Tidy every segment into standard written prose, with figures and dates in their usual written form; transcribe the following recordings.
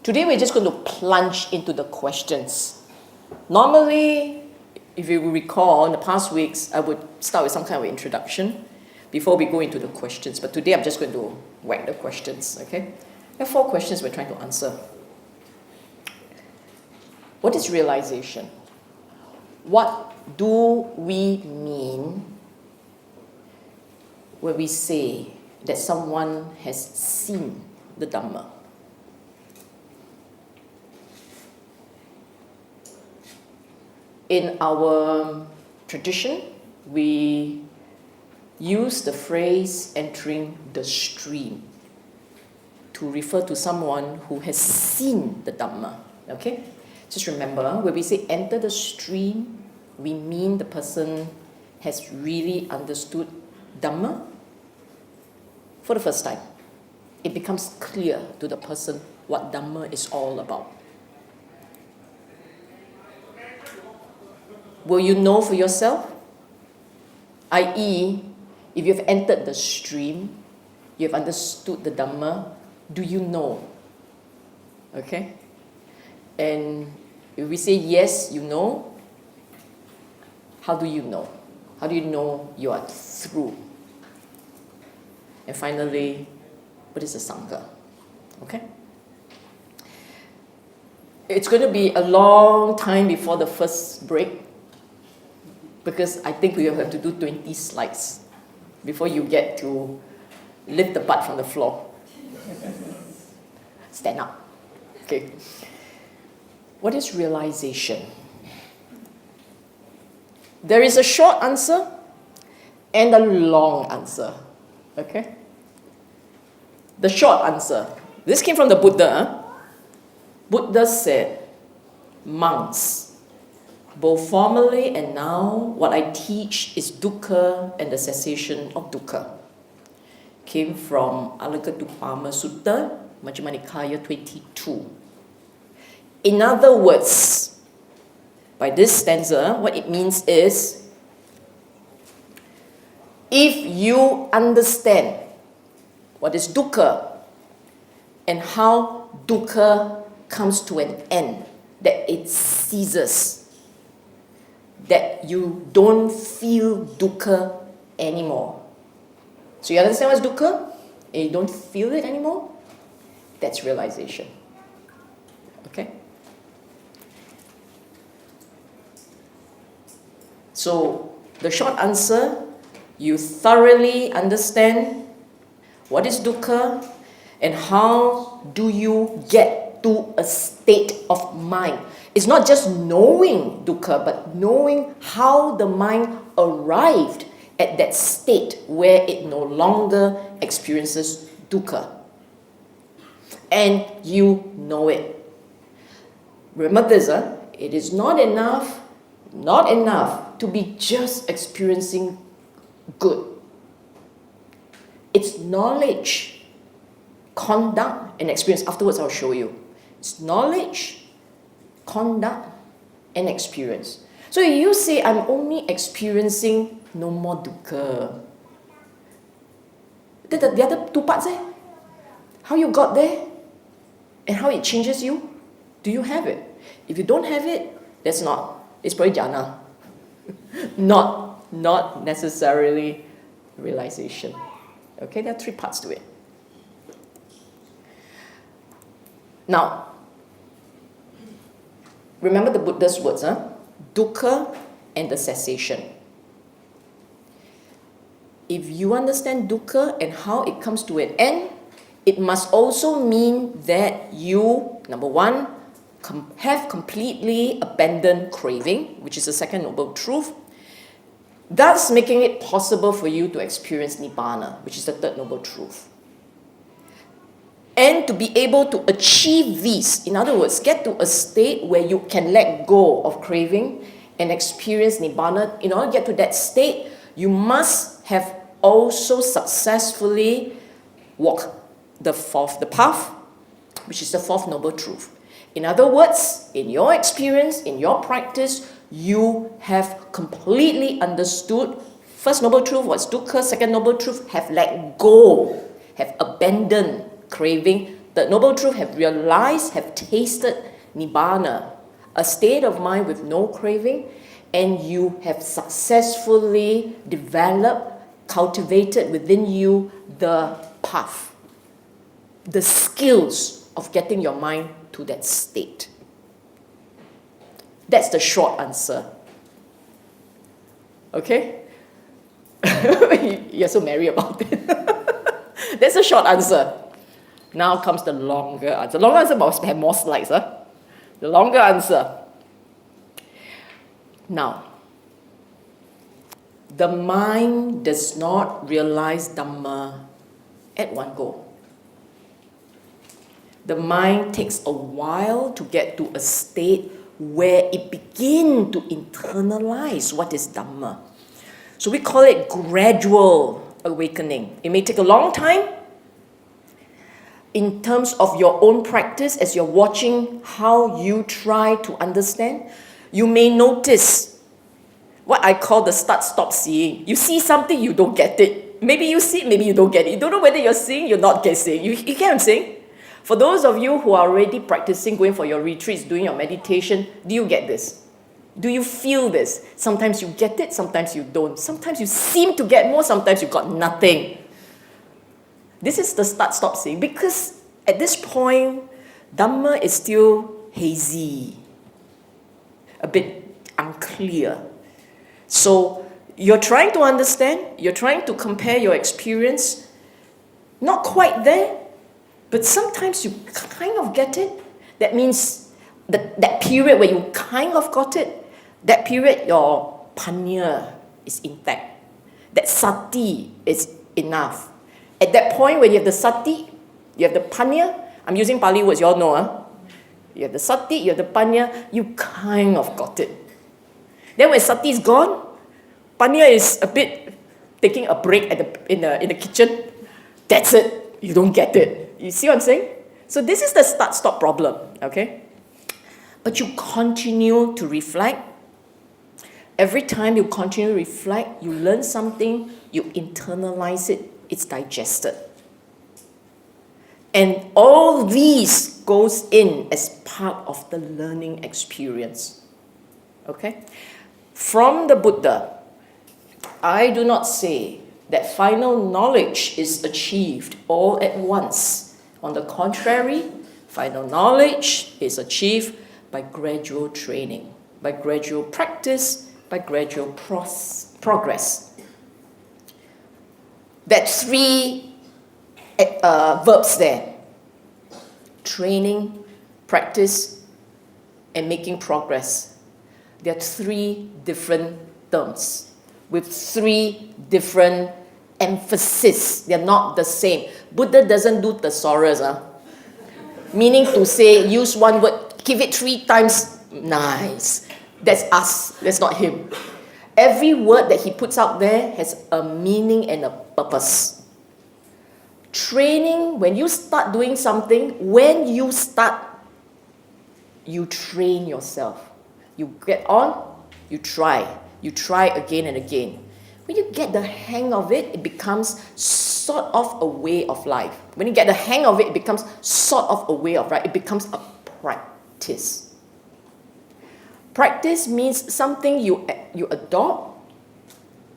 Today we're just going to plunge into the questions. Normally, if you recall, in the past weeks, I would start with some kind of introduction before we go into the questions. But today I'm just going to whack the questions, okay? There are 4 questions we're trying to answer. What is realization? What do we mean when we say that someone has seen the Dhamma? In our tradition, we use the phrase entering the stream to refer to someone who has seen the Dhamma. Okay? Just remember, when we say enter the stream, we mean the person has really understood Dhamma for the first time. It becomes clear to the person what Dhamma is all about. Will you know for yourself? I.e., if you've entered the stream, you've understood the Dhamma, do you know? Okay? And if we say yes, you know, how do you know? How do you know you are through? And finally, what is a Sangha? Okay? It's going to be a long time before the first break, because I think we will have to do 20 slides before you get to lift the butt from the floor. Stand up. Okay. What is realization? There is a short answer and a long answer. Okay? The short answer. This came from the Buddha. Buddha said, monks, both formally and now, what I teach is dukkha and the cessation of dukkha. Came from Alagappa Sutta, Majjhima Nikaya 22. In other words, by this stanza, what it means is, if you understand what is dukkha and how dukkha comes to an end, that it ceases, that you don't feel dukkha anymore. So you understand what's dukkha? And you don't feel it anymore? That's realization. Okay? So the short answer, you thoroughly understand what is dukkha and how do you get to a state of mind. It's not just knowing dukkha, but knowing how the mind arrived at that state where it no longer experiences dukkha. And you know it. Remember this, it is not enough to be just experiencing good. It's knowledge, conduct, and experience. Afterwards, I'll show you. It's knowledge, conduct, and experience. So you say, I'm only experiencing no more dukkha. The other 2 parts, how you got there and how it changes you, do you have it? If you don't have it, it's probably jhana. Not necessarily realization. Okay, there are 3 parts to it. Now, remember the Buddha's words, dukkha and the cessation. If you understand dukkha and how it comes to an end, it must also mean that you, number 1, have completely abandoned craving, which is the second noble truth, thus making it possible for you to experience nibbana, which is the third noble truth. And to be able to achieve these, in other words, get to a state where you can let go of craving and experience nibbana, in order to get to that state, you must have also successfully walked the path, which is the 4th noble truth. In other words, in your experience, in your practice, you have completely understood first noble truth, what's dukkha, second noble truth, have let go, have abandoned craving, the Noble Truth have realized, have tasted Nibbana, a state of mind with no craving, and you have successfully developed, cultivated within you the path, the skills of getting your mind to that state. That's the short answer. Okay? You're so merry about it. That's the short answer. Now comes the longer answer. The longer answer must have more slides. Huh? The longer answer. Now, the mind does not realize Dhamma at one go. The mind takes a while to get to a state where it begins to internalize what is Dhamma. So we call it gradual awakening. It may take a long time. In terms of your own practice, as you're watching how you try to understand, you may notice what I call the start-stop seeing. You see something, you don't get it. Maybe you see it, maybe you don't get it. You don't know whether you're seeing, you're not getting. You get what I'm saying? For those of you who are already practicing, going for your retreats, doing your meditation, do you get this? Do you feel this? Sometimes you get it, sometimes you don't. Sometimes you seem to get more, sometimes you got nothing. This is the start-stop seeing, because at this point, Dhamma is still hazy, a bit unclear. So you're trying to understand, you're trying to compare your experience, not quite there, but sometimes you kind of get it. That means that period where you kind of got it, that period your panya is intact. That sati is enough. At that point when you have the sati, you have the panya, I'm using Pali words, you all know. Huh? You have the sati, you have the panya, you kind of got it. Then when sati is gone, panya is a bit taking a break in the kitchen. That's it. You don't get it. You see what I'm saying? So this is the start-stop problem, okay? But you continue to reflect. Every time you continue to reflect, you learn something, you internalize it, it's digested. And all these goes in as part of the learning experience, okay? From the Buddha, I do not say that final knowledge is achieved all at once. On the contrary, final knowledge is achieved by gradual training, by gradual practice, by gradual progress. That three verbs there: training, practice, and making progress. There are three different terms with three different emphasis. They're not the same. Buddha doesn't do thesaurus, meaning to say, use one word, give it 3 times, nice. That's us, that's not him. Every word that he puts out there has a meaning and a purpose. Training, when you start doing something, you train yourself. You get on, you try again and again. When you get the hang of it, it becomes sort of a way of life. When you get the hang of it, it becomes sort of a way of life. It becomes a practice. Practice means something you adopt,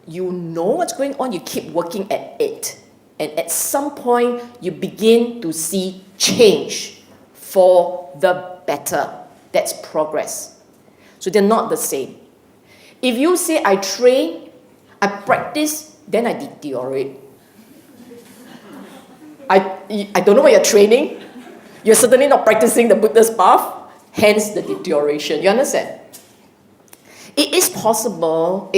you know what's going on, you keep working at it. And at some point, you begin to see change for the better. That's progress. So they're not the same. If you say, I train, I practice, then I deteriorate. I don't know what you're training. You're certainly not practicing the Buddha's path, hence the deterioration. You understand? It is possible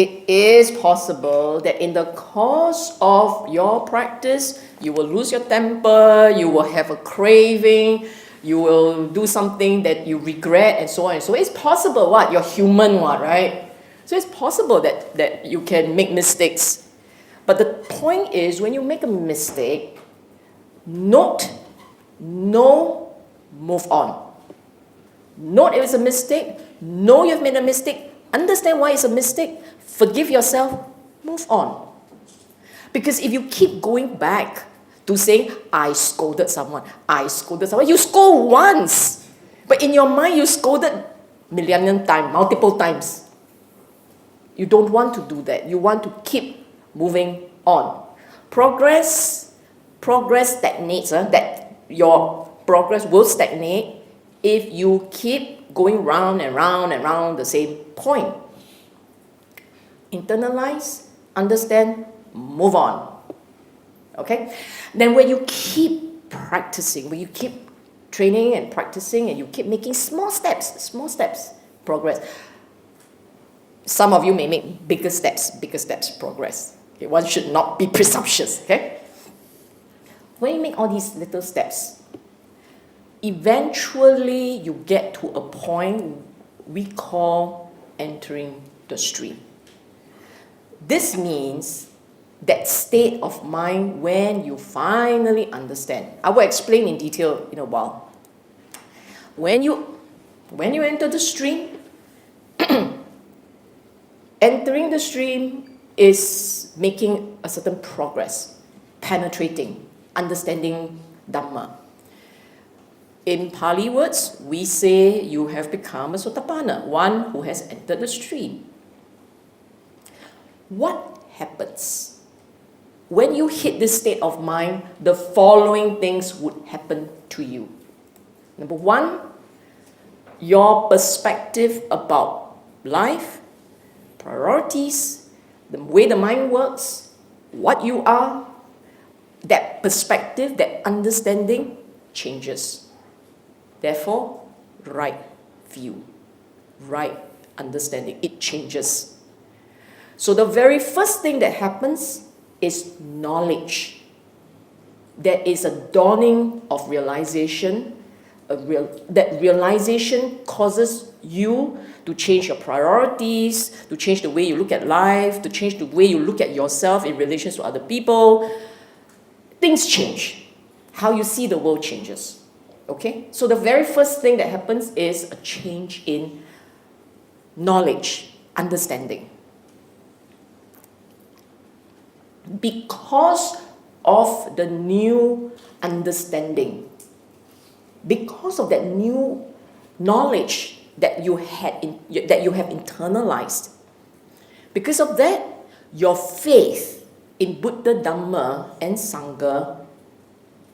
that in the course of your practice, you will lose your temper, you will have a craving, you will do something that you regret, and so on and so on. It's possible, what? You're human, what, right? So it's possible that you can make mistakes. But the point is, when you make a mistake, note, know, move on. Note it was a mistake, know you've made a mistake, understand why it's a mistake, forgive yourself, move on. Because if you keep going back to saying, I scolded someone. You scold once. But in your mind, you scolded million times, multiple times. You don't want to do that. You want to keep moving on. Progress stagnates. That your progress will stagnate if you keep going round and round and round the same point. Internalize, understand, move on. Okay? Then when you keep practicing, when you keep training and practicing, and you keep making small steps, progress. Some of you may make bigger steps, progress. Okay? One should not be presumptuous. Okay? When you make all these little steps, eventually you get to a point we call entering the stream. This means that state of mind when you finally understand. I will explain in detail in a while. When you enter the stream, entering the stream is making a certain progress, penetrating, understanding Dhamma. In Pali words, we say you have become a Sotapanna, one who has entered the stream. What happens? When you hit this state of mind, the following things would happen to you. Number one, your perspective about life, priorities, the way the mind works, what you are, that perspective, that understanding changes. Therefore, right view, right understanding, it changes. So the very first thing that happens is knowledge. There is a dawning of realization. That realization causes you to change your priorities, to change the way you look at life, to change the way you look at yourself in relation to other people. Things change. How you see the world changes. Okay? So the very first thing that happens is a change in knowledge, understanding. Because of the new understanding, because of that new knowledge that you have internalized, because of that, your faith in Buddha, Dhamma, and Sangha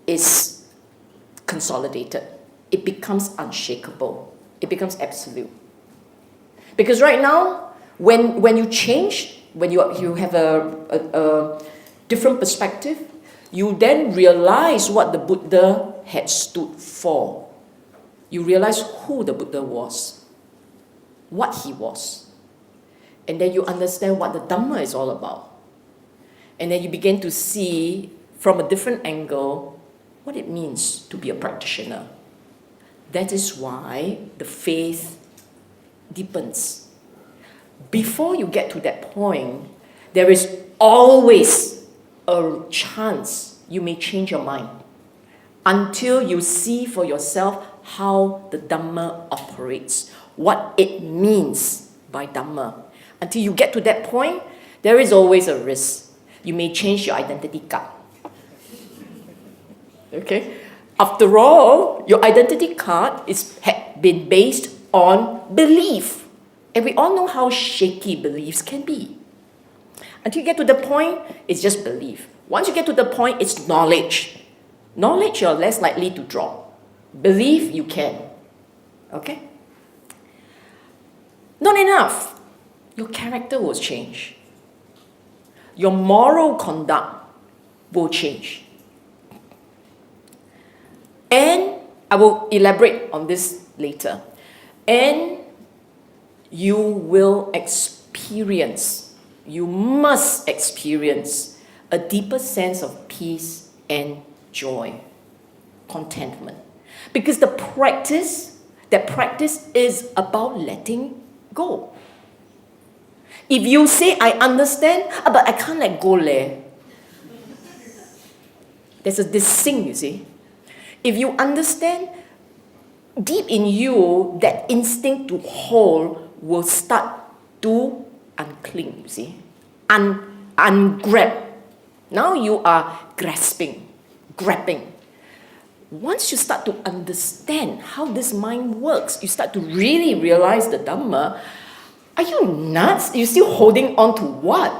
is consolidated. It becomes unshakable. It becomes absolute. Because right now, when you change, when you have a different perspective, you then realize what the Buddha had stood for. You realize who the Buddha was, what he was. And then you understand what the Dhamma is all about. And then you begin to see from a different angle what it means to be a practitioner. That is why the faith deepens. Before you get to that point, there is always a chance you may change your mind until you see for yourself how the Dhamma operates, what it means by Dhamma. Until you get to that point, there is always a risk. You may change your identity card. Okay? After all, your identity card had been based on belief. And we all know how shaky beliefs can be. Until you get to the point, it's just belief. Once you get to the point, it's knowledge. Knowledge, you're less likely to drop. Belief, you can. Okay? Not enough. Your character will change. Your moral conduct will change. And I will elaborate on this later. And you will experience, you must experience a deeper sense of peace and joy, contentment. Because that practice is about letting go. If you say, I understand, but I can't let go, there's this thing, you see. If you understand, deep in you, that instinct to hold will start to uncling, you see, ungrab. Now you are grasping, grabbing. Once you start to understand how this mind works, you start to really realize the Dhamma. Are you nuts? You're still holding on to what?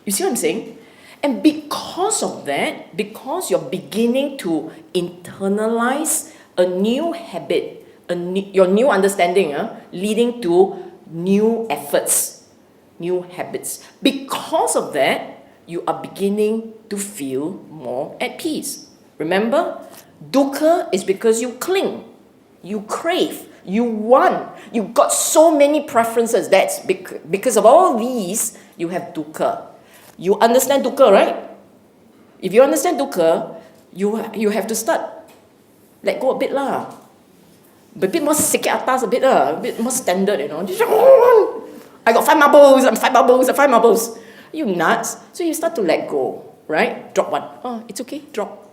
You see what I'm saying? And because of that, because you're beginning to internalize a new habit, your new understanding, leading to new efforts, new habits. Because of that, you are beginning to feel more at peace. Remember, dukkha is because you cling, you crave, you want, you got so many preferences. That's because of all these, you have dukkha. You understand dukkha, right? If you understand dukkha, you have to start, let go a bit lah. A bit more sikit atas a bit lah, a bit more standard, you know. I got 5 marbles, I'm 5 marbles, I'm 5 marbles. Are you nuts? So you start to let go, right? Drop one. Oh, it's okay, drop.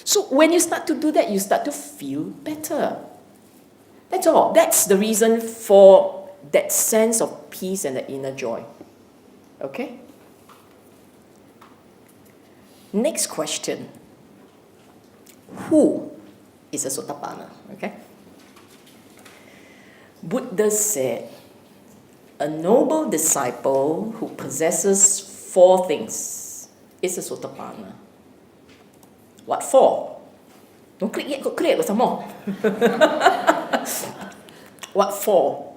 So when you start to do that, you start to feel better. That's all. That's the reason for that sense of peace and the inner joy. Okay? Next question. Who is a Sotapanna? Okay? Buddha said, a noble disciple who possesses 4 things is a Sotapanna. What for? Don't click yet, go click some more. What for?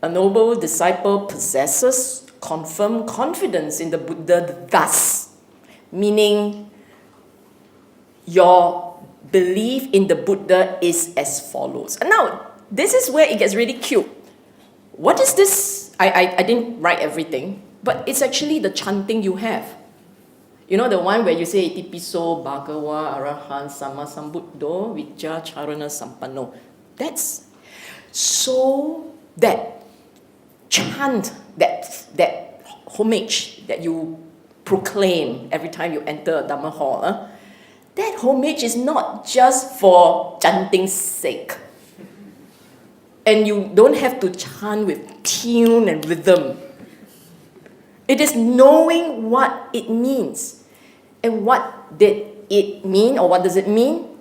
A noble disciple possesses confirmed confidence in the Buddha thus, meaning your belief in the Buddha is as follows. And now, this is where it gets really cute. What is this? I didn't write everything, but it's actually the chanting you have. You know the one where you say Itipiso Bhagawa Arahan Sama Sambuddho Vijja Charana Sampanno. That's so that chant, that homage that you proclaim every time you enter a Dhamma hall, that homage is not just for chanting's sake. And you don't have to chant with tune and rhythm. It is knowing what it means. And what did it mean, or what does it mean?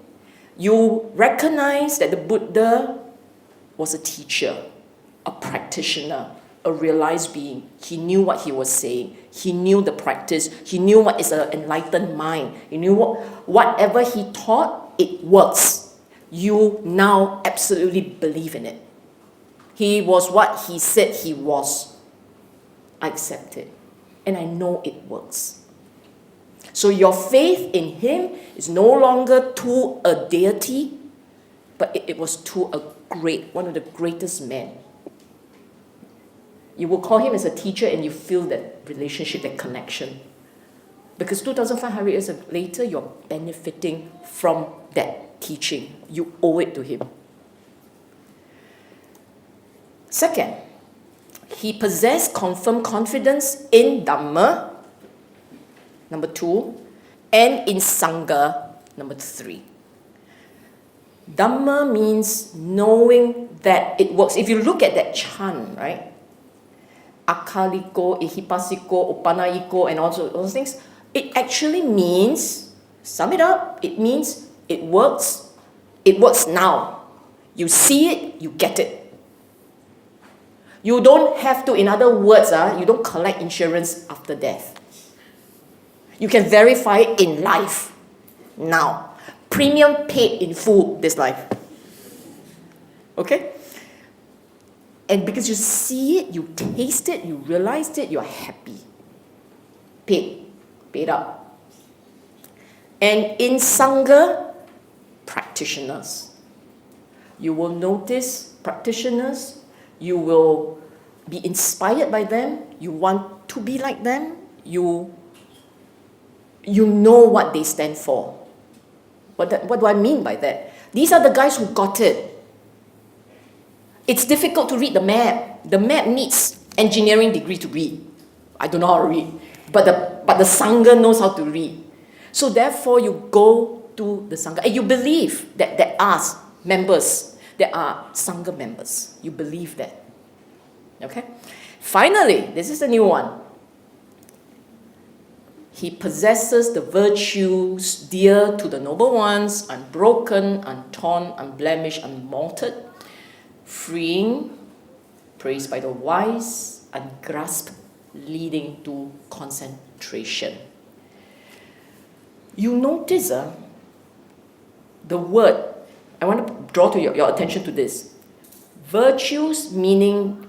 You recognize that the Buddha was a teacher, a practitioner, a realized being. He knew what he was saying. He knew the practice. He knew what is an enlightened mind. He knew whatever he taught, it works. You now absolutely believe in it. He was what he said he was. I accept it. And I know it works. So your faith in him is no longer to a deity, but it was to one of the greatest men. You will call him as a teacher and you feel that relationship, that connection. Because 2,500 years later, you're benefiting from that teaching. You owe it to him. Second, he possessed confirmed confidence in Dhamma, number 2, and in Sangha, number 3. Dhamma means knowing that it works. If you look at that chant, right? Akaliko, Ihipasiko, Opanaiko, and all those things, it actually means, sum it up, it means it works now. You see it, you get it. You don't have to, in other words, you don't collect insurance after death. You can verify it in life, now. Premium paid in full this life. Okay? And because you see it, you taste it, you realize it, you're happy. Paid up. And in Sangha, practitioners. You will notice practitioners, you will be inspired by them, you want to be like them, you know what they stand for. What do I mean by that? These are the guys who got it. It's difficult to read the map. The map needs engineering degree to read. I don't know how to read. But the Sangha knows how to read. So therefore you go to the Sangha. And you believe that there are members. There are Sangha members. You believe that. Okay? Finally, this is the new one. He possesses the virtues dear to the noble ones, unbroken, untorn, unblemished, unmalted, freeing, praised by the wise, ungrasped, leading to concentration. You notice the word, I want to draw to your attention to this. Virtues meaning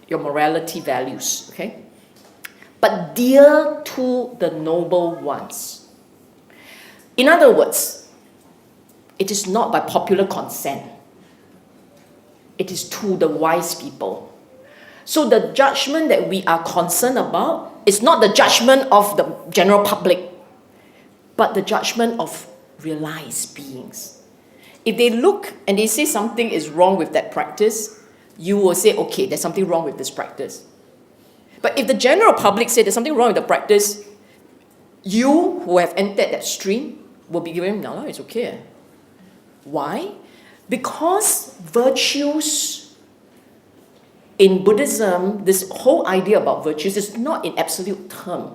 your morality values, okay? But dear to the noble ones. In other words, it is not by popular consent. It is to the wise people. So the judgment that we are concerned about is not the judgment of the general public, but the judgment of realized beings. If they look and they say something is wrong with that practice, you will say, okay, there's something wrong with this practice. But if the general public say there's something wrong with the practice, you who have entered that stream will be given, no, it's okay. Why? Because virtues in Buddhism, this whole idea about virtues is not in absolute term.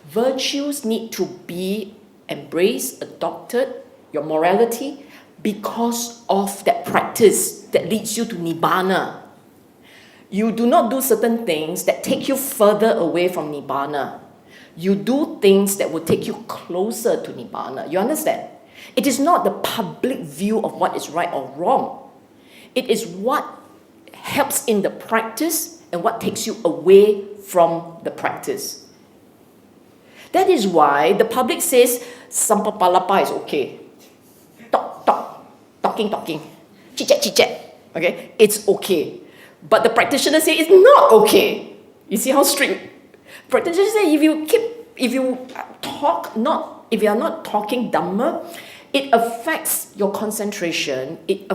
Virtues need to be embraced, adopted, your morality, because of that practice that leads you to Nibbana. You do not do certain things that take you further away from Nibbana. You do things that will take you closer to Nibbana. You understand? It is not the public view of what is right or wrong. It is what helps in the practice and what takes you away from the practice. That is why the public says Sampapalapa is okay. Talking. Chit-chat. Okay? It's okay. But the practitioners say it's not okay. You see how strict? Practitioners say if you are not talking Dhamma, it affects your concentration, it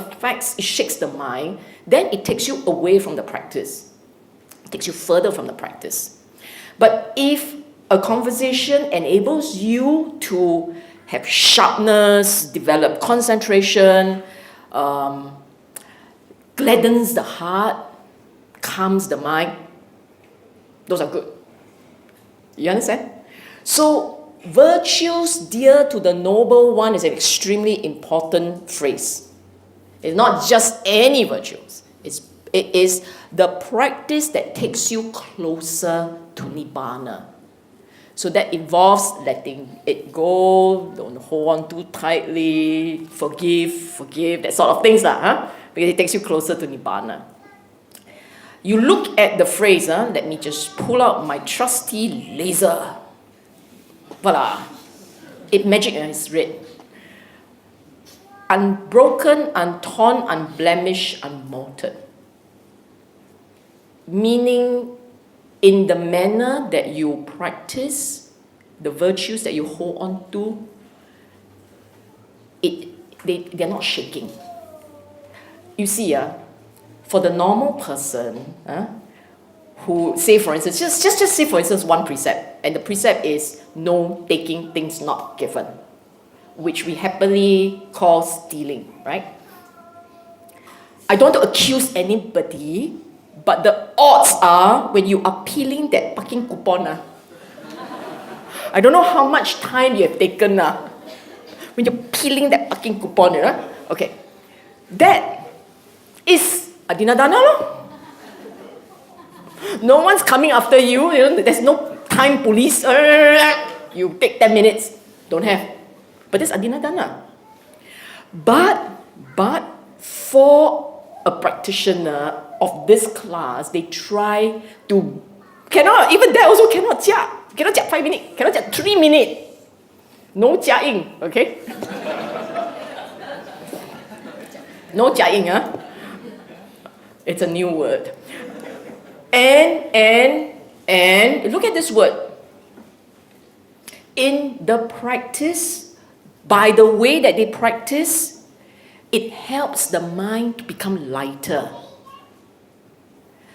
shakes the mind, then it takes you away from the practice. It takes you further from the practice. But if a conversation enables you to have sharpness, develop concentration, gladdens the heart, calms the mind, those are good. You understand? So, virtues dear to the noble one is an extremely important phrase. It's not just any virtues. It is the practice that takes you closer to Nibbana. So that involves letting it go, don't hold on too tightly, forgive, that sort of things, because it takes you closer to Nibbana. You look at the phrase, let me just pull out my trusty laser. Voila. It magic and it's red. Unbroken, untorn, unblemished, unmalted. Meaning, in the manner that you practice, the virtues that you hold on to, they're not shaking. You see, for the normal person, who, say for instance, just say for instance one precept, and the precept is no taking things not given, which we happily call stealing, right? I don't want to accuse anybody, but the odds are when you are peeling that fucking coupon, I don't know how much time you have taken when you're peeling that fucking coupon, okay, that is adinadana. No one's coming after you, there's no time police. You take 10 minutes, don't have. But that's adinadana. But for a practitioner of this class, they try to even that also cannot 5 minutes, cannot 3 minutes. No 加印, okay? No 加印, It's a new word. And look at this word. In the practice, by the way that they practice, it helps the mind to become lighter.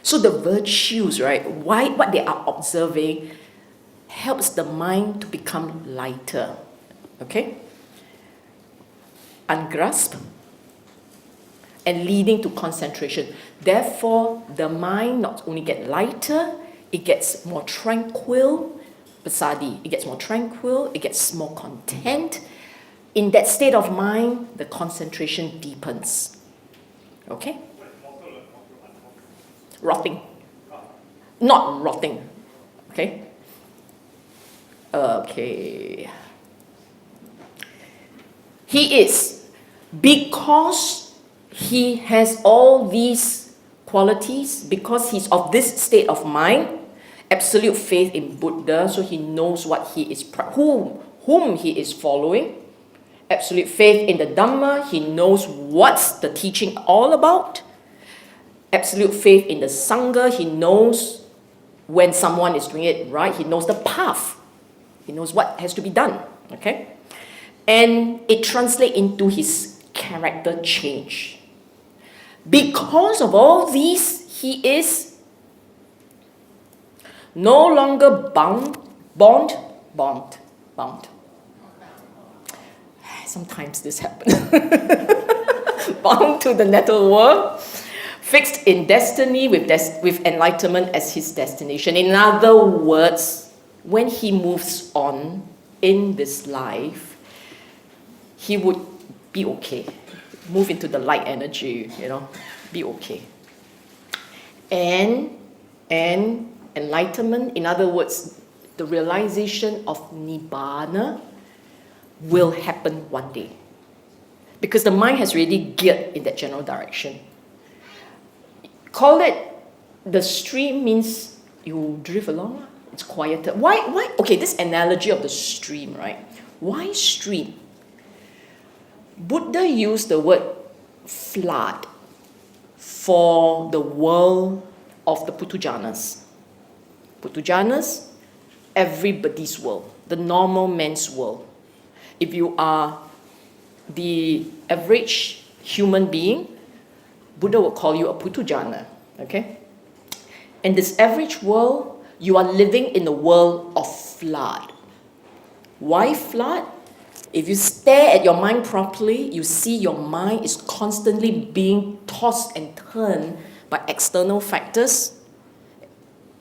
So the virtues, right, what they are observing helps the mind to become lighter. Okay? Ungrasped and leading to concentration. Therefore, the mind not only gets lighter, it gets more tranquil, pasadi. It gets more tranquil, it gets more content. In that state of mind, the concentration deepens. Okay? Rotting. Not rotting. Okay? Okay. He is. Because he has all these qualities, because he's of this state of mind, absolute faith in Buddha, so he knows what he is, whom he is following. Absolute faith in the Dhamma, he knows what's the teaching all about. Absolute faith in the Sangha, he knows when someone is doing it right, he knows the path. He knows what has to be done, okay? And it translates into his character change. Because of all these, he is no longer bound. Sometimes this happens. Bound to the nether world, fixed in destiny with enlightenment as his destination. In other words, when he moves on in this life, he would be okay. Move into the light energy, be okay. And enlightenment, in other words, the realization of Nibbana will happen one day. Because the mind has already geared in that general direction. Call it, the stream means you drift along, it's quieter. Why? Okay, this analogy of the stream, right? Why stream? Buddha used the word flood for the world of the Putujanas. Putujanas, everybody's world, the normal man's world. If you are the average human being, Buddha will call you a Putujana, okay? In this average world, you are living in a world of flood. Why flood? If you stare at your mind properly, you see your mind is constantly being tossed and turned by external factors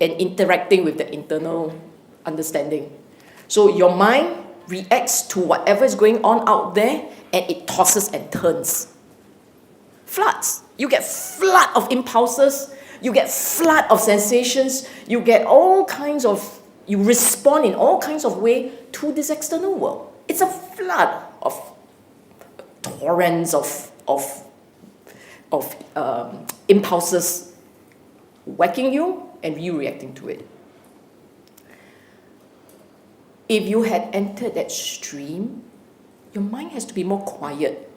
and interacting with the internal understanding. So your mind reacts to whatever is going on out there, and it tosses and turns. Floods. You get flood of impulses, you get flood of sensations, you get all kinds of, you respond in all kinds of ways to this external world. It's a flood of torrents of impulses whacking you and you reacting to it. If you had entered that stream, your mind has to be more quiet.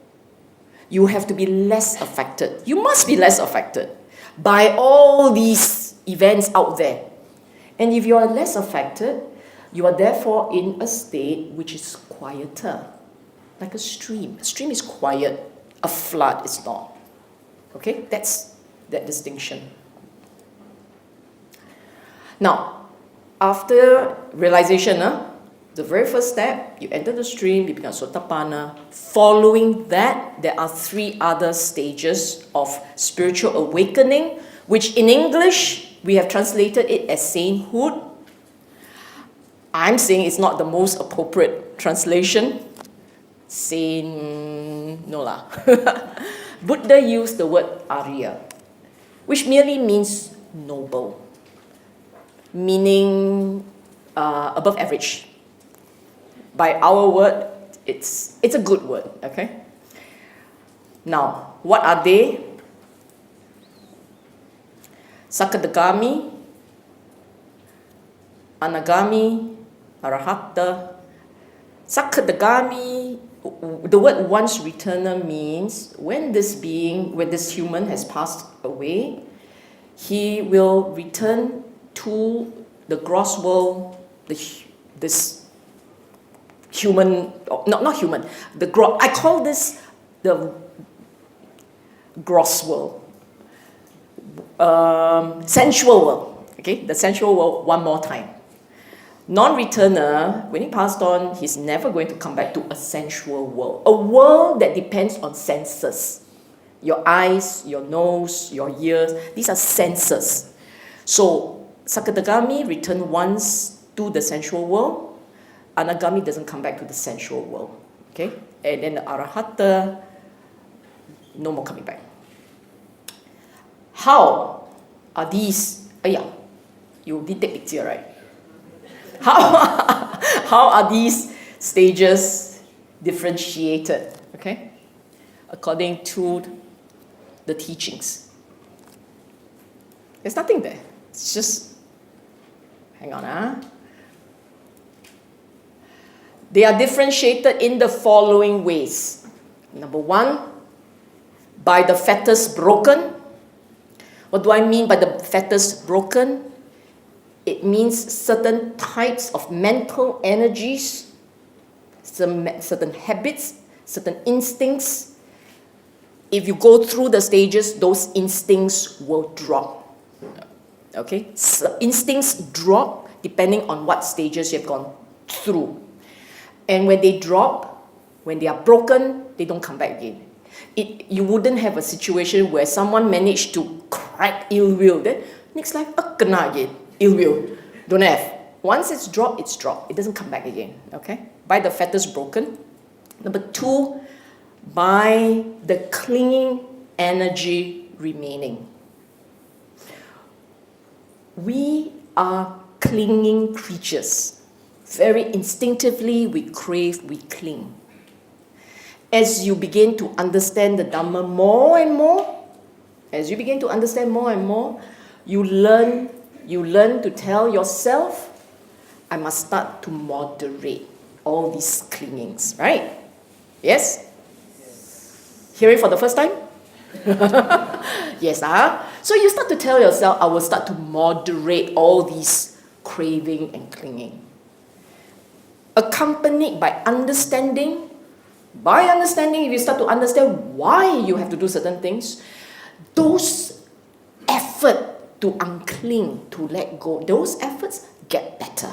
You have to be less affected. You must be less affected by all these events out there. And if you are less affected, you are therefore in a state which is quieter, like a stream. A stream is quiet, a flood is not. Okay, that's that distinction. Now, after realization, the very first step, you enter the stream, you become Sotapanna. Following that, there are 3 other stages of spiritual awakening, which in English, we have translated it as sainthood. I'm saying it's not the most appropriate translation. No lah. Buddha used the word Arya, which merely means noble, meaning above average. By our word, it's a good word, okay? Now, what are they? Sakadagami, Anagami, Arahata. Sakadagami, the word once returner means when this human has passed away, he will return to the gross world, this human, not human, I call this the gross world. Sensual world, okay? The sensual world one more time. Non-returner, when he passed on, he's never going to come back to a sensual world. A world that depends on senses. Your eyes, your nose, your ears, these are senses. So, Sakadagami returned once to the sensual world. Anagami doesn't come back to the sensual world. Okay? And then the Arahata, no more coming back. How are these? You did take picture, right? How are these stages differentiated? Okay? According to the teachings. There's nothing there. It's just, hang on. They are differentiated in the following ways. Number one, by the fetters broken. What do I mean by the fetters broken? It means certain types of mental energies, certain habits, certain instincts. If you go through the stages, those instincts will drop. Okay? So instincts drop depending on what stages you've gone through. And when they drop, when they are broken, they don't come back again. You wouldn't have a situation where someone managed to crack ill will, then next life, kena again, ill will. Don't have. Once it's dropped, it's dropped. It doesn't come back again. Okay? By the fetters broken. Number two, by the clinging energy remaining. We are clinging creatures. Very instinctively, we crave, we cling. As you begin to understand the Dhamma more and more, you learn to tell yourself, I must start to moderate all these clingings, right? Yes? Hearing for the first time? Yes, So you start to tell yourself, I will start to moderate all these craving and clinging. Accompanied by understanding. By understanding, if you start to understand why you have to do certain things, those effort to uncling, to let go, those efforts get better.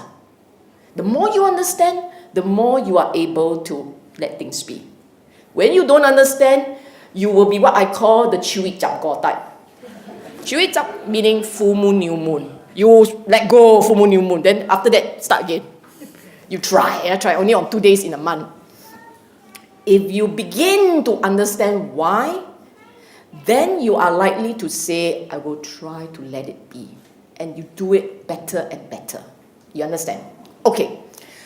The more you understand, the more you are able to let things be. When you don't understand, you will be what I call the chewy chap go type. Chewy chap meaning full moon, new moon. You let go full moon, new moon. Then after that, start again. You try only on 2 days in a month. If you begin to understand why, then you are likely to say, I will try to let it be. And you do it better and better. You understand? Okay.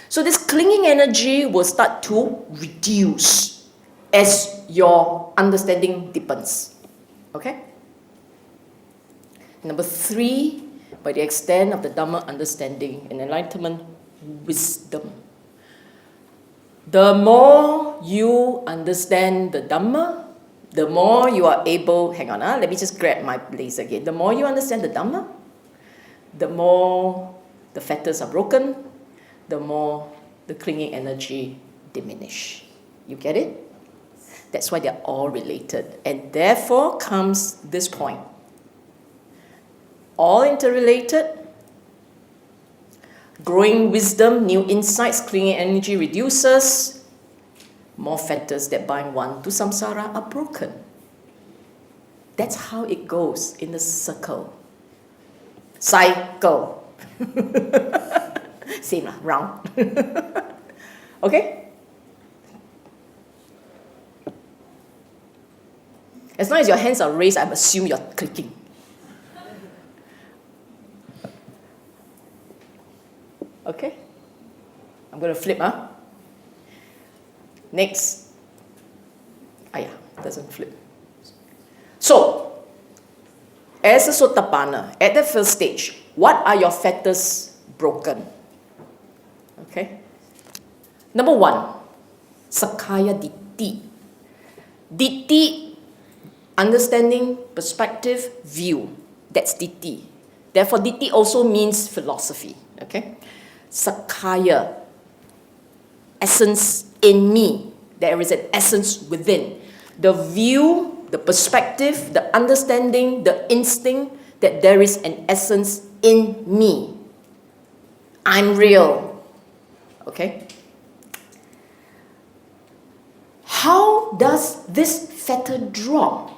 So this clinging energy will start to reduce as your understanding deepens. Okay? Number 3, by the extent of the Dhamma understanding and enlightenment, wisdom. The more you understand the Dhamma, the more you are able, hang on, let me just grab my place again. The more you understand the Dhamma, the more the fetters are broken, the more the clinging energy diminish. You get it? That's why they're all related. And therefore comes this point. All interrelated. Growing wisdom, new insights, clinging energy reduces. More fetters that bind one to samsara are broken. That's how it goes in the circle. Cycle. Same lah, round. Okay? As long as your hands are raised, I assume you're clicking. Okay? I'm going to flip, Next. Doesn't flip. So, as a Sotapanna, at the first stage, what are your fetters broken? Okay? Number 1, Sakaya Ditti. Ditti, understanding, perspective, view. That's Ditti. Therefore, Ditti also means philosophy. Okay? Sakaya, essence in me. There is an essence within. The view, the perspective, the understanding, the instinct that there is an essence in me. I'm real. Okay? How does this fetter drop?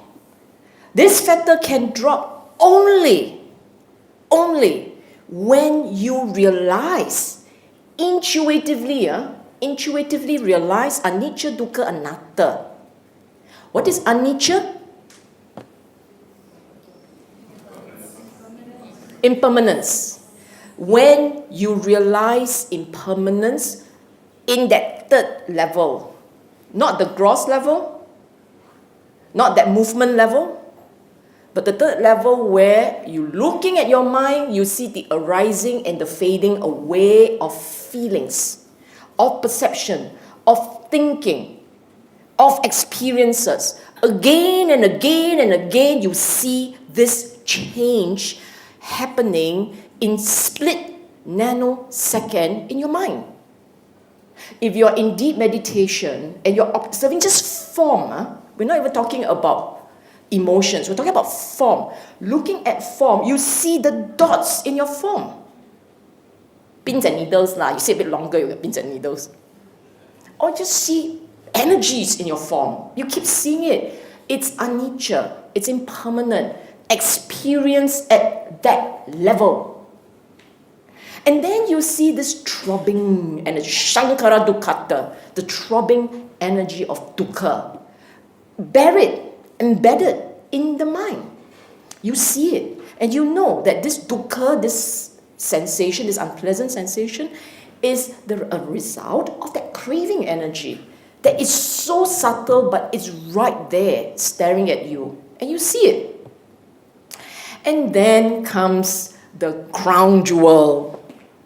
This fetter can drop only when you realize, intuitively realize anicca, dukkha, anatta. What is anicca? Impermanence. When you realize impermanence in that third level, not the gross level, not that movement level, but the third level where you're looking at your mind, you see the arising and the fading away of feelings, of perception, of thinking, of experiences. Again and again and again, you see this change happening in split nanosecond in your mind. If you're in deep meditation and you're observing just form, we're not even talking about emotions, we're talking about form. Looking at form, you see the dots in your form. Pins and needles lah, you see a bit longer, you get pins and needles. Or just see energies in your form. You keep seeing it. It's anicca, it's impermanent. Experience at that level. And then you see this throbbing energy, shankara dukkata, the throbbing energy of dukkha, buried, embedded in the mind. You see it, and you know that this dukkha, this sensation, this unpleasant sensation, is a result of that craving energy that is so subtle, but it's right there, staring at you, and you see it. And then comes the crown jewel,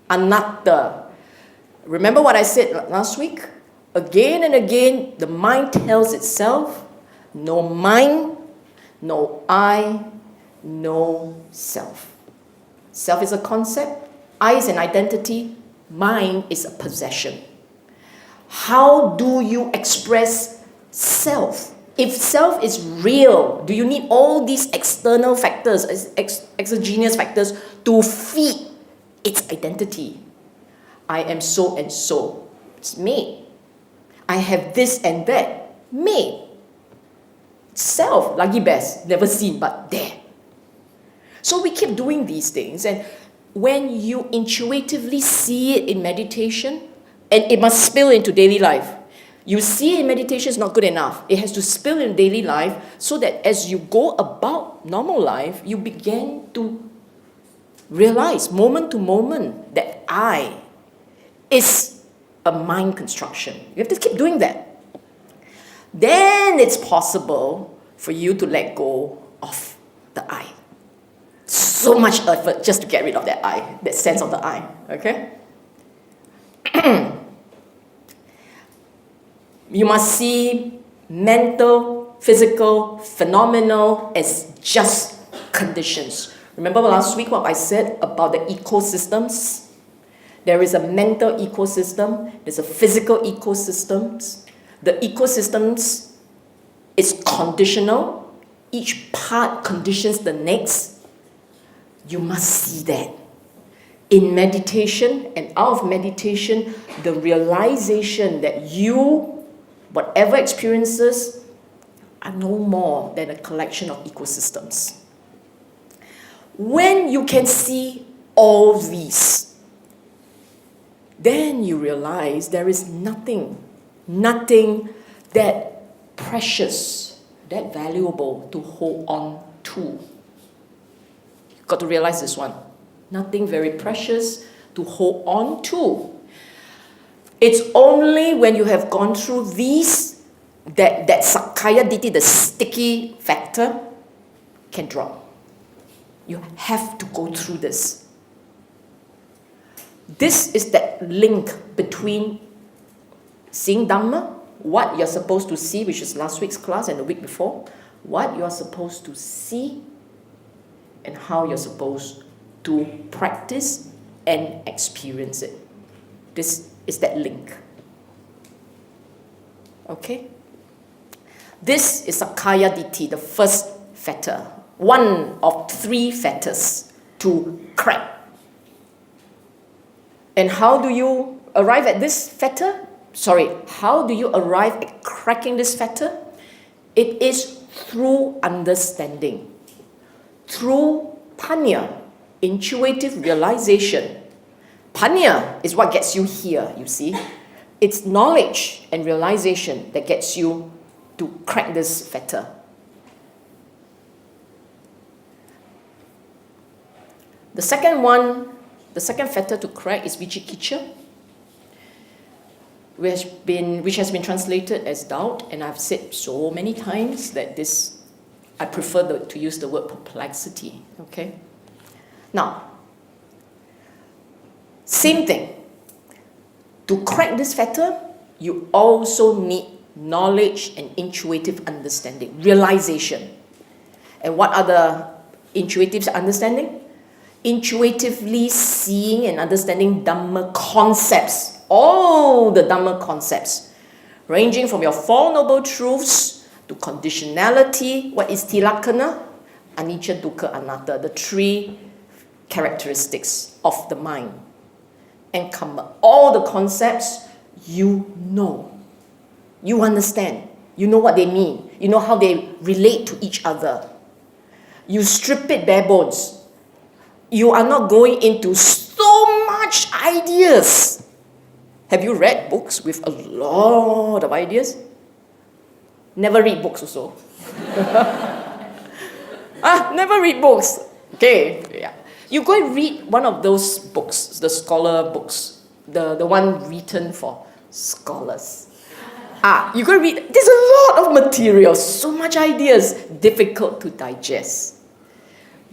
anatta. Remember what I said last week? Again and again, the mind tells itself, no mind, no I, no self. Self is a concept, I is an identity, mind is a possession. How do you express self? If self is real, do you need all these external factors, exogenous factors to feed its identity? I am so and so. It's me. I have this and that. Me. Self, lagi best, never seen, but there. So we keep doing these things, and when you intuitively see it in meditation, and it must spill into daily life. You see it in meditation is not good enough. It has to spill in daily life so that as you go about normal life, you begin to realize moment to moment that I is a mind construction. You have to keep doing that. Then it's possible for you to let go of the I. So much effort just to get rid of that I, that sense of the I, okay? You must see mental, physical, phenomenal as just conditions. Remember last week what I said about the ecosystems? There is a mental ecosystem, there's a physical ecosystem. The ecosystems is conditional. Each part conditions the next. You must see that. In meditation and out of meditation, the realization that you, whatever experiences, are no more than a collection of ecosystems. When you can see all these, then you realize there is nothing that precious, that valuable to hold on to. You've got to realize this one. Nothing very precious to hold on to. It's only when you have gone through these that sakkaya ditthi, the sticky factor, can drop. You have to go through this. This is that link between seeing Dhamma, what you're supposed to see, which is last week's class and the week before, what you're supposed to see, and how you're supposed to practice and experience it. This is that link. Okay? This is Sakkaya Ditthi, the first fetter. One of 3 fetters to crack. And how do you arrive at this fetter? How do you arrive at cracking this fetter? It is through understanding, through panya, intuitive realization. Panya is what gets you here, you see. It's knowledge and realization that gets you to crack this fetter. The second fetter to crack is vicikicca, which has been translated as doubt, and I've said so many times that I prefer to use the word perplexity. Okay? Now, same thing. To crack this fetter, you also need knowledge and intuitive understanding, realization. And what are the intuitive understanding? Intuitively seeing and understanding Dhamma concepts, all the Dhamma concepts, ranging from your Four Noble Truths to conditionality. What is tilakkhana? Anicca, dukkha, anatta, the three characteristics of the mind. And kamma, all the concepts you know. You understand. You know what they mean. You know how they relate to each other. You strip it bare bones. You are not going into so much ideas. Have you read books with a lot of ideas? Never read books also. Never read books. Okay, yeah. You go and read one of those books, the scholar books, the one written for scholars. You go and read, there's a lot of material, so much ideas, difficult to digest.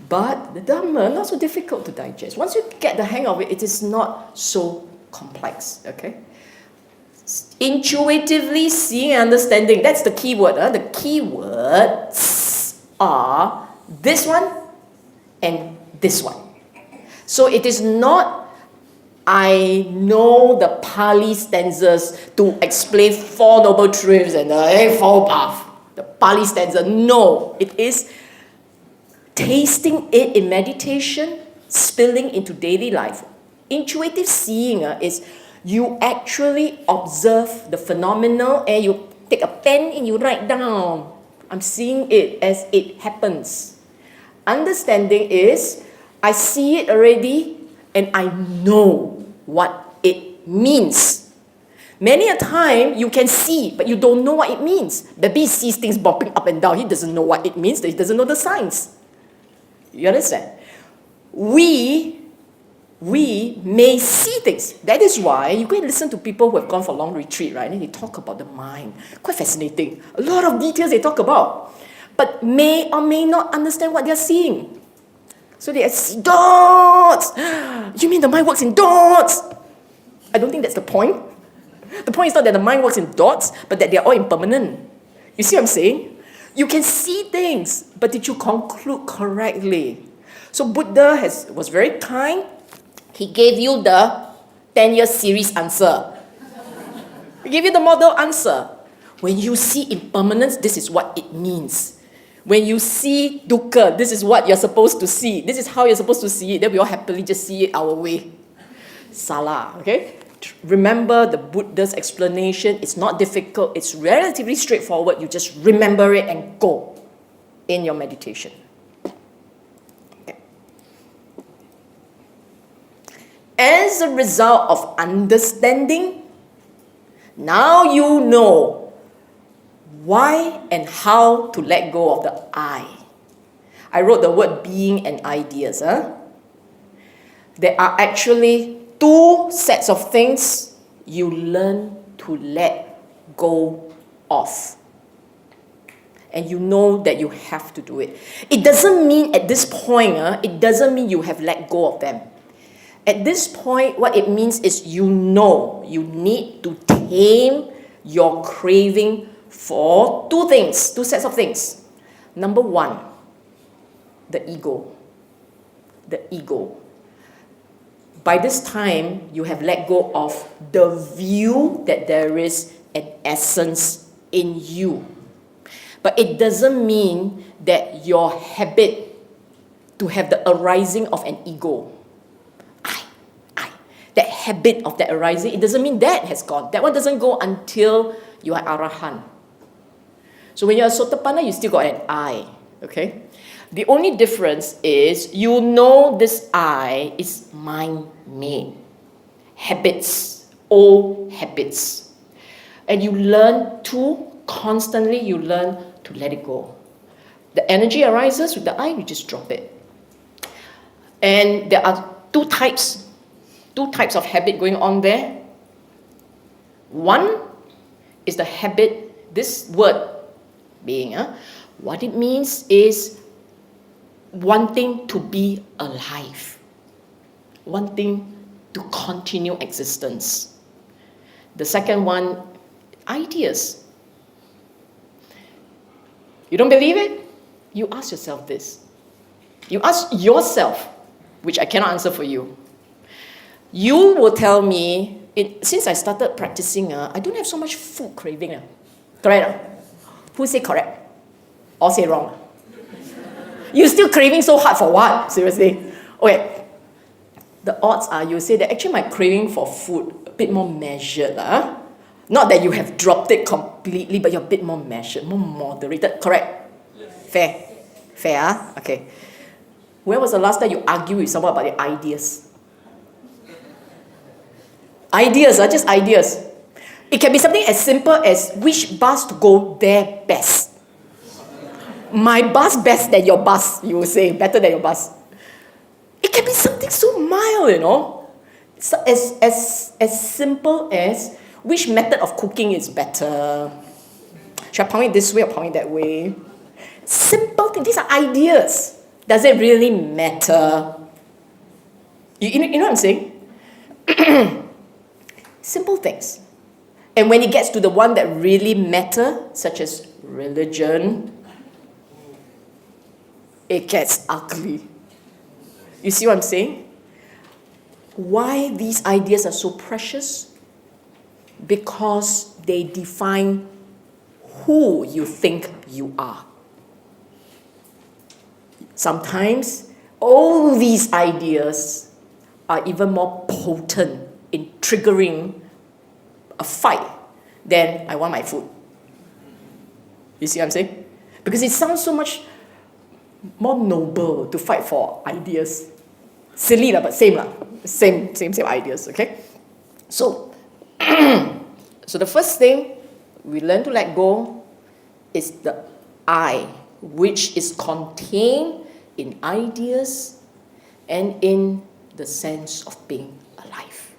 But the Dhamma, not so difficult to digest. Once you get the hang of it, it is not so complex, okay? Intuitively seeing and understanding, that's the key word. The key words are this one and this one. So it is not, I know the Pali stanzas to explain Four Noble Truths and the Eightfold Path. The Pali stanza, no. It is tasting it in meditation, spilling into daily life. Intuitive seeing is you actually observe the phenomenal and you take a pen and you write down. I'm seeing it as it happens. Understanding is I see it already and I know what it means. Many a time you can see, but you don't know what it means. Baby sees things bopping up and down. He doesn't know what it means. He doesn't know the signs. You understand? We may see things. That is why you go and listen to people who have gone for long retreat, right? And they talk about the mind. Quite fascinating. A lot of details they talk about. But may or may not understand what they're seeing. So they see dots. You mean the mind works in dots? I don't think that's the point. The point is not that the mind works in dots, but that they're all impermanent. You see what I'm saying? You can see things, but did you conclude correctly? So Buddha was very kind. He gave you the 10-year series answer. He gave you the model answer. When you see impermanence, this is what it means. When you see dukkha, this is what you're supposed to see. This is how you're supposed to see it. Then we all happily just see it our way. Salah, okay? Remember the Buddha's explanation. It's not difficult. It's relatively straightforward. You just remember it and go in your meditation. Okay. As a result of understanding, now you know why and how to let go of the I. I wrote the word being and ideas. There are actually two sets of things you learn to let go of. And you know that you have to do it. It doesn't mean at this point, it doesn't mean you have let go of them. At this point, what it means is you know you need to tame your craving for two things, two sets of things. Number one, the ego. The ego. By this time, you have let go of the view that there is an essence in you. But it doesn't mean that your habit to have the arising of an ego, that habit of that arising, it doesn't mean that has gone. That one doesn't go until you are Arahant. So when you're a Sotapanna, you still got an I, okay? The only difference is you know this I is mind-made. Habits, old habits. And you learn to, constantly you learn to let it go. The energy arises with the I, you just drop it. And there are two types of habit going on there. One is the habit, this word being, what it means is wanting to be alive, wanting to continue existence. The second one, ideas. You don't believe it? You ask yourself this. You ask yourself, which I cannot answer for you. You will tell me, since I started practicing, I don't have so much food craving. Correct? Who say correct? Or say wrong? You still craving so hard for what? Seriously? Okay. The odds are you say that actually my craving for food a bit more measured. Not that you have dropped it completely, but you're a bit more measured, more moderated. Correct? Yes. Fair? Fair? Okay. When was the last time you argued with someone about the ideas? Ideas, just ideas. It can be something as simple as which bus to go there best. My bus best than your bus, you will say, better than your bus. It can be something so mild, So as simple as which method of cooking is better. Should I pound it this way or pound it that way? Simple things. These are ideas. Does it really matter? You know what I'm saying? Simple things. And when it gets to the one that really matter, such as religion, it gets ugly. You see what I'm saying? Why these ideas are so precious? Because they define who you think you are. Sometimes all these ideas are even more potent in triggering a fight than I want my food. You see what I'm saying? Because it sounds so much more noble to fight for ideas. Silly, but same ideas, okay? So, so the first thing we learn to let go is the I, which is contained in ideas and in the sense of being alive.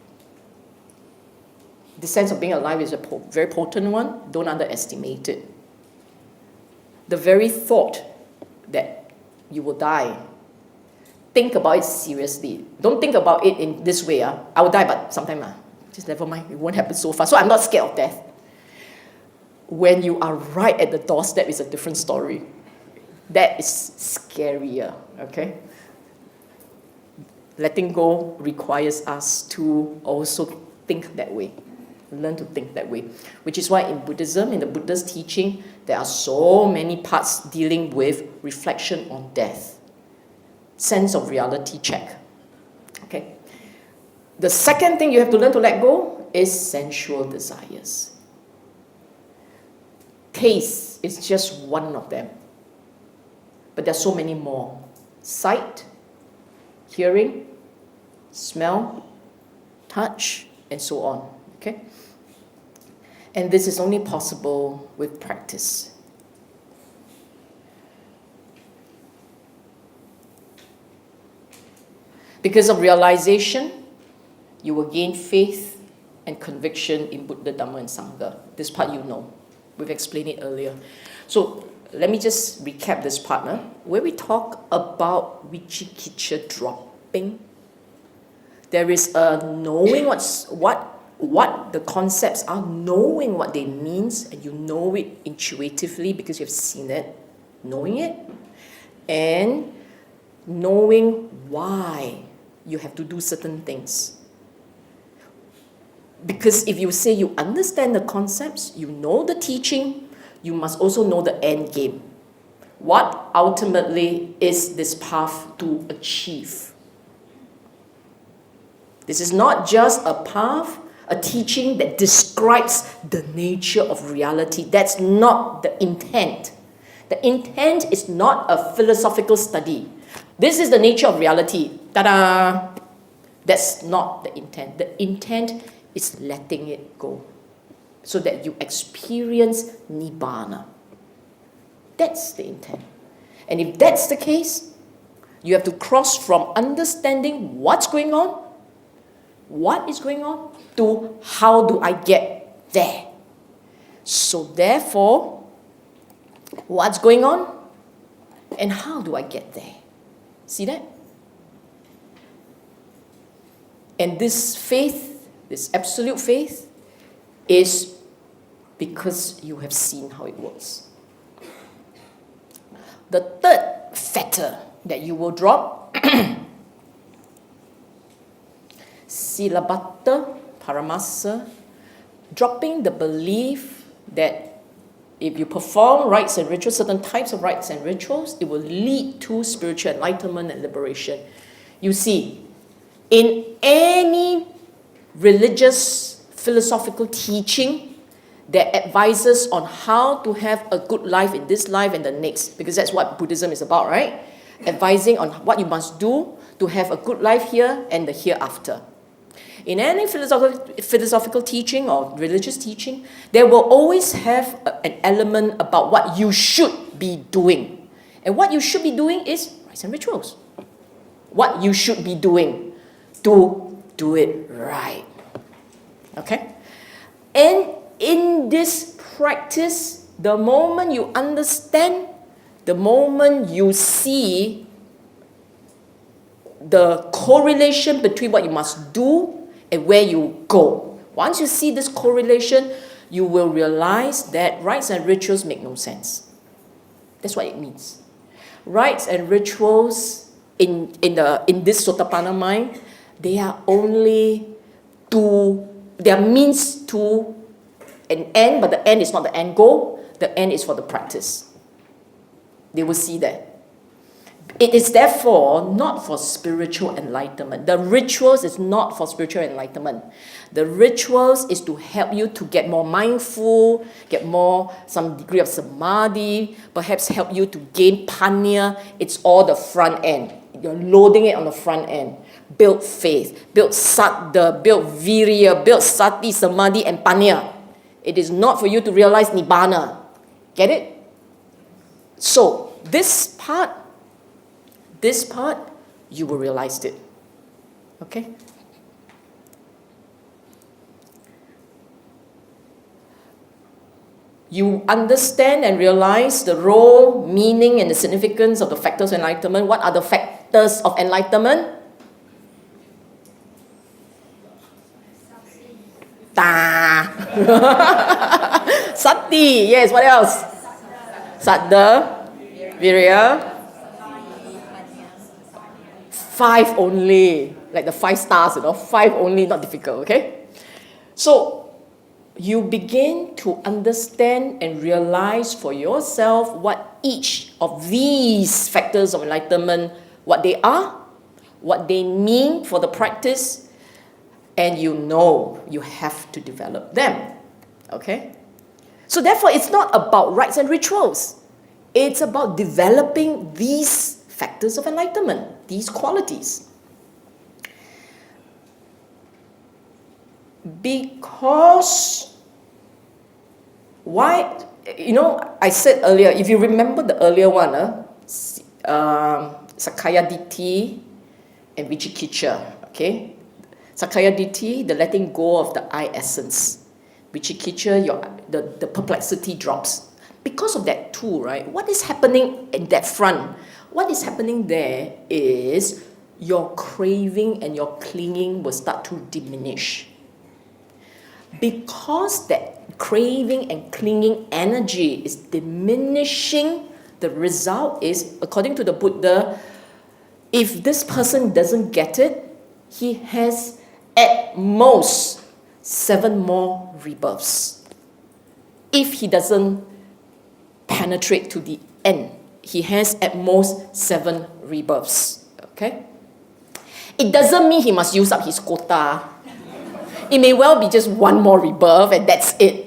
The sense of being alive is a very potent one. Don't underestimate it. The very thought that you will die, think about it seriously. Don't think about it in this way. I will die, but sometime, just never mind. It won't happen so fast. So I'm not scared of death. When you are right at the doorstep, it's a different story. That is scarier, okay? Letting go requires us to also think that way. Learn to think that way. Which is why in Buddhism, in the Buddha's teaching, there are so many parts dealing with reflection on death. Sense of reality check. Okay? The second thing you have to learn to let go is sensual desires. Taste is just one of them. But there's so many more. Sight, hearing, smell, touch, and so on. Okay? And this is only possible with practice. Because of realization, you will gain faith and conviction in Buddha, Dhamma, and Sangha. This part you know. We've explained it earlier. So let me just recap this part. Where we talk about vicikiccha dropping, there is a knowing what the concepts are, knowing what they mean, and you know it intuitively because you've seen it, knowing it, and knowing why you have to do certain things. Because if you say you understand the concepts, you know the teaching, you must also know the end game. What ultimately is this path to achieve? This is not just a path, a teaching that describes the nature of reality. That's not the intent. The intent is not a philosophical study. This is the nature of reality. Ta-da! That's not the intent. The intent is letting it go so that you experience Nibbana. That's the intent. And if that's the case, you have to cross from understanding what's going on, what is going on, to how do I get there. So therefore, what's going on and how do I get there? See that? And this faith, this absolute faith, is because you have seen how it works. The third factor that you will drop, Silabbata Paramasa, dropping the belief that if you perform rites and rituals, certain types of rites and rituals, it will lead to spiritual enlightenment and liberation. You see, in any religious philosophical teaching that advises on how to have a good life in this life and the next, because that's what Buddhism is about, right? Advising on what you must do to have a good life here and the hereafter. In any philosophical teaching or religious teaching, there will always have an element about what you should be doing. And what you should be doing is rites and rituals. What you should be doing to do it right. Okay? And in this practice, the moment you understand, the moment you see the correlation between what you must do and where you go. Once you see this correlation, you will realize that rites and rituals make no sense. That's what it means. Rites and rituals in this Sotapanna mind, they are only they are means to an end, but the end is not the end goal. The end is for the practice. They will see that. It is therefore not for spiritual enlightenment. The rituals is not for spiritual enlightenment. The rituals is to help you to get more mindful, get some degree of samadhi, perhaps help you to gain panya. It's all the front end. You're loading it on the front end. Build faith, build saddha, build virya, build sati, samadhi, and panya. It is not for you to realize nibbana. Get it? So, this part, you will realize it. Okay? You understand and realize the role, meaning, and the significance of the factors of enlightenment. What are the factors of enlightenment? Sati, yes, what else? Saddha, virya. 5 only, like the 5 stars, 5 only, not difficult, okay? So, you begin to understand and realize for yourself what each of these factors of enlightenment, what they are, what they mean for the practice, and you know you have to develop them, okay? So therefore, it's not about rites and rituals. It's about developing these factors of enlightenment, these qualities. Because why, I said earlier, if you remember the earlier one, Sakaya Ditti and Vicikicca, okay? Sakaya Ditti, the letting go of the I essence. Vicikicca, the perplexity drops. Because of that too, right? What is happening in that front? What is happening there is your craving and your clinging will start to diminish. Because that craving and clinging energy is diminishing, the result is, according to the Buddha, if this person doesn't get it, he has at most 7 more rebirths. If he doesn't penetrate to the end, he has at most 7 rebirths. Okay? It doesn't mean he must use up his quota. It may well be just 1 more rebirth and that's it.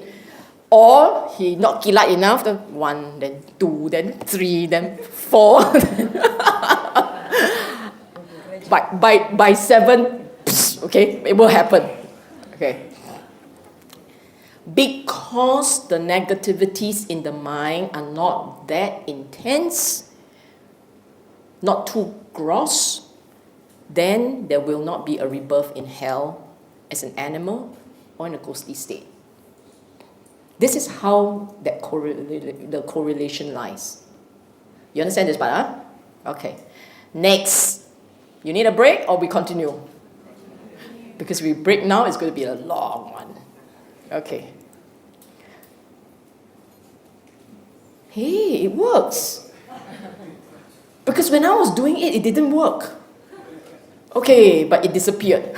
Or he not kilat enough, then 1, then 2, then 3, then 4. by 7, okay, it will happen. Okay. Because the negativities in the mind are not that intense, not too gross, then there will not be a rebirth in hell as an animal or in a ghostly state. This is how that the correlation lies. You understand this part, huh? Okay. Next. You need a break or we continue? Because we break now, it's going to be a long one. Okay. Hey, it works. Because when I was doing it, it didn't work. Okay, but it disappeared.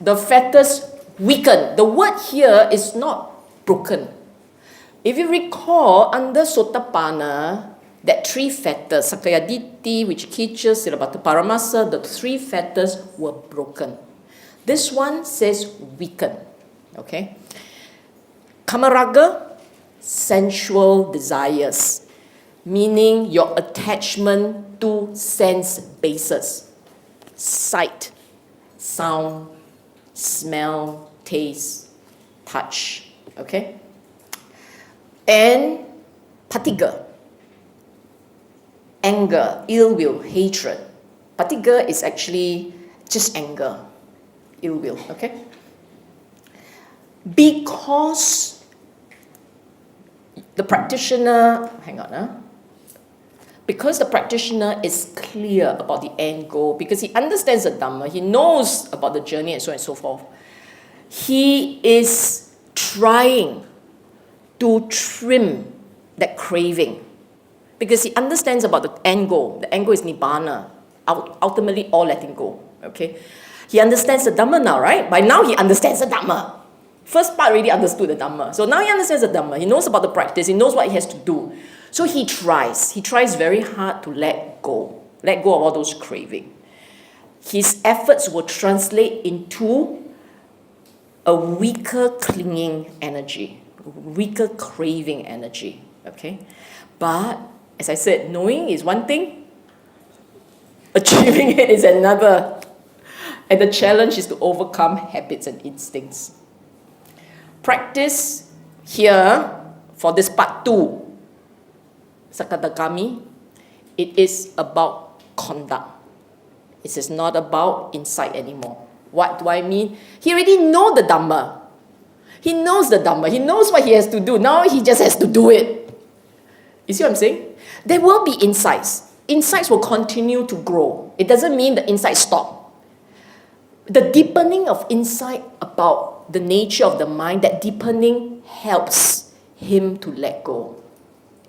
The fetters weaken. The word here is not broken. If you recall, under Sotapanna, that 3 fetters, Sakayaditi, Vichikicha, Silabbata Paramasa, the 3 fetters were broken. This one says weaken. Okay? Kamaraga, sensual desires, meaning your attachment to sense bases. Sight, sound, smell, taste, touch. Okay? And patiga, anger, ill will, hatred. Patiga is actually just anger, ill will, okay? Because the practitioner, because the practitioner is clear about the end goal, because he understands the Dhamma, he knows about the journey and so on and so forth, he is trying to trim that craving. Because he understands about the end goal. The end goal is Nibbana, ultimately all letting go. Okay? He understands the Dhamma now, right? By now he understands the Dhamma. First part already understood the Dhamma. So now he understands the Dhamma. He knows about the practice. He knows what he has to do. So he tries. He tries very hard to let go. Let go of all those craving. His efforts will translate into a weaker clinging energy, weaker craving energy. Okay? But as I said, knowing is one thing, achieving it is another. And the challenge is to overcome habits and instincts. Practice here, for this part 2, Sakadagami, it is about conduct. It is not about insight anymore. What do I mean? He already knows the Dhamma. He knows the Dhamma. He knows what he has to do. Now he just has to do it. You see what I'm saying? There will be insights. Insights will continue to grow. It doesn't mean the insights stop. The deepening of insight about the nature of the mind, that deepening helps him to let go.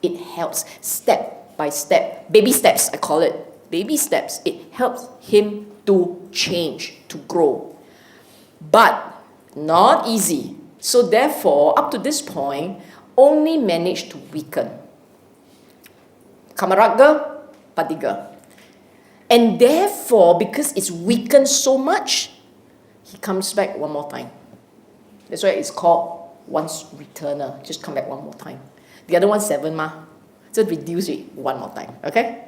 It helps step by step. Baby steps, I call it. Baby steps. It helps him to change, to grow. But not easy. So therefore, up to this point, only managed to weaken. Kamaraga, patiga. And therefore, because it's weakened so much, he comes back one more time. That's why it's called once returner. Just come back one more time. The other one 7 ma. So reduce it one more time. Okay?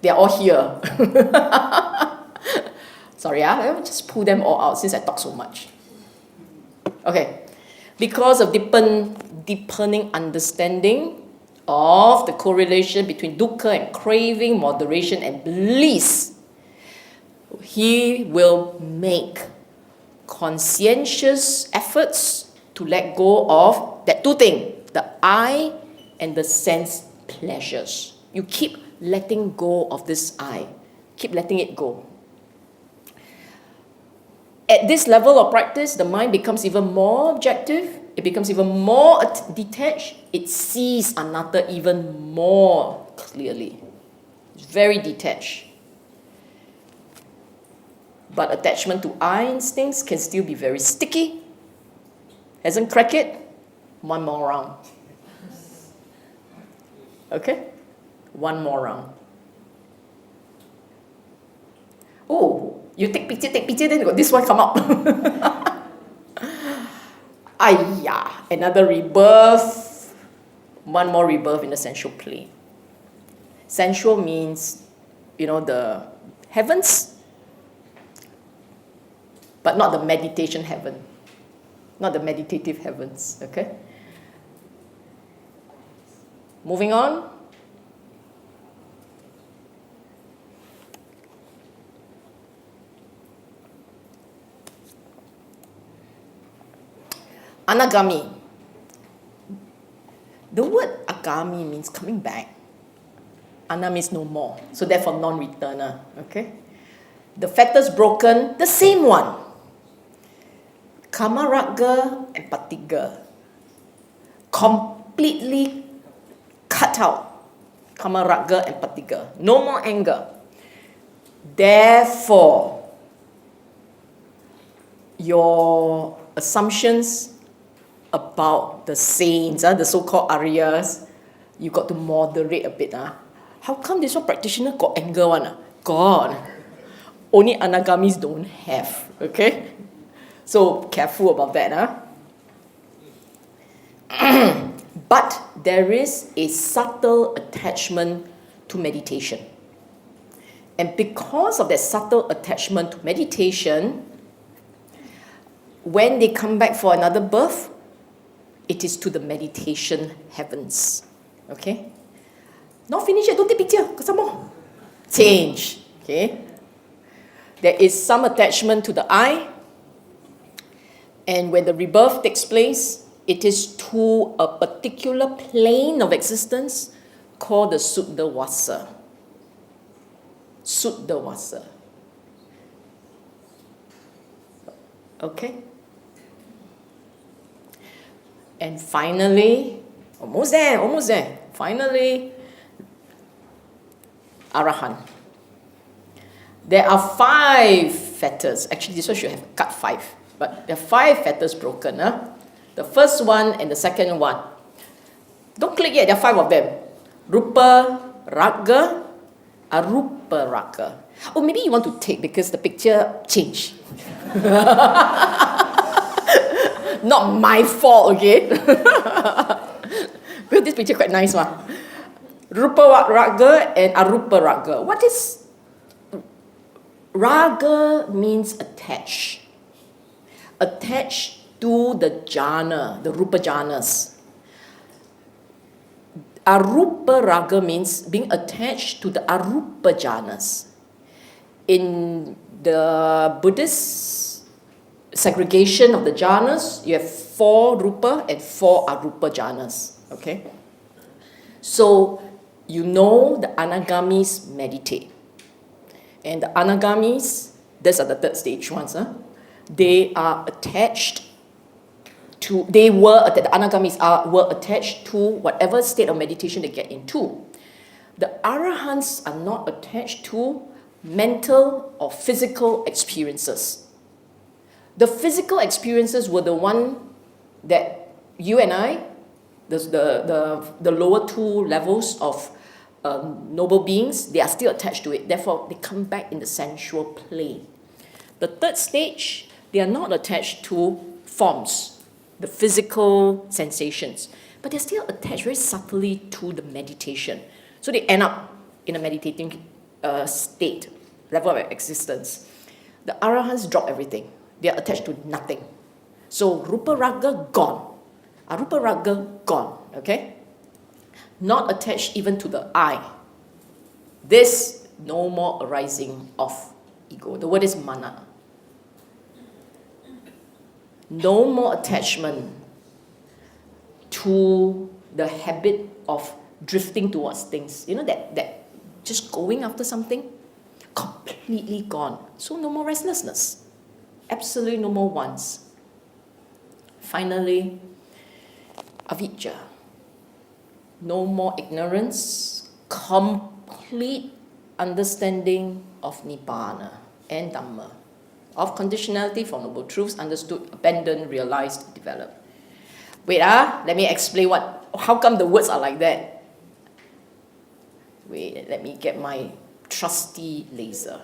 They're all here. Sorry, let me just pull them all out since I talk so much. Okay. Because of deepening understanding of the correlation between dukkha and craving, moderation and bliss, he will make conscientious efforts to let go of that 2 things, the I and the sense pleasures. You keep letting go of this I. Keep letting it go. At this level of practice, the mind becomes even more objective. It becomes even more detached. It sees anatta even more clearly. It's very detached. But attachment to I instincts can still be very sticky. Hasn't cracked it? One more round. Okay? One more round. You take picture, then got this one come out. Another rebirth. One more rebirth in the sensual plane. Sensual means, the heavens, but not the meditation heaven. Not the meditative heavens, okay? Moving on. Anagami. The word agami means coming back. Ana means no more. So therefore non-returner. Okay? The fetters broken, the same one. Kamaraga and Patiga. Completely cut out. Kamaraga and Patiga. No more anger. Therefore, your assumptions about the saints, the so-called Aryas, you got to moderate a bit. How come this one practitioner got anger one? God. Only anagamis don't have. Okay? So careful about that. But there is a subtle attachment to meditation. And because of that subtle attachment to meditation, when they come back for another birth, it is to the meditation heavens. Okay? Not finished yet, don't take picture, got some more. Change. Okay? There is some attachment to the I, and when the rebirth takes place, it is to a particular plane of existence called the Suddha Vasa. Suddha Vasa. Okay? And finally, almost there. Finally, Arahant. There are 5 fetters. Actually, this one should have cut 5. But there are 5 fetters broken. The first one and the second one. Don't click yet, there are 5 of them. Rupa Raga, Arupa Raga. Oh, maybe you want to take because the picture changed. Not my fault, okay? Because this picture quite nice one. Rupa Raga and Arupa Raga. What is Raga? Means attached. Attached to the jhana, the Rupa jhanas. Arupa Raga means being attached to the Arupa jhanas. In the Buddhist segregation of the jhanas, you have 4 Rupa and 4 Arupa jhanas. Okay? So, the Anagamis meditate. And the Anagamis, these are the third stage ones. They are attached to, the Anagamis were attached to whatever state of meditation they get into. The Arahants are not attached to mental or physical experiences. The physical experiences were the one that you and I, the lower 2 levels of noble beings, they are still attached to it. Therefore, they come back in the sensual plane. The third stage, they are not attached to forms, the physical sensations, but they're still attached very subtly to the meditation. So they end up in a meditating state, level of existence. The Arahants drop everything. They are attached to nothing. So Rupa Raga gone. Arupa Raga gone. Okay? Not attached even to the I. This, no more arising of ego. The word is mana. No more attachment to the habit of drifting towards things. That just going after something, completely gone. So no more restlessness. Absolutely no more wants. Finally, avijja. No more ignorance, complete understanding of Nibbana and Dhamma, of conditionality for noble truths, understood, abandoned, realized, developed. Wait, let me explain how come the words are like that. Wait, let me get my trusty laser.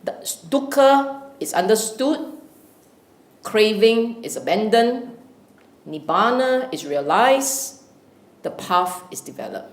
the dukkha is understood, craving is abandoned, nibbana is realized, the path is developed.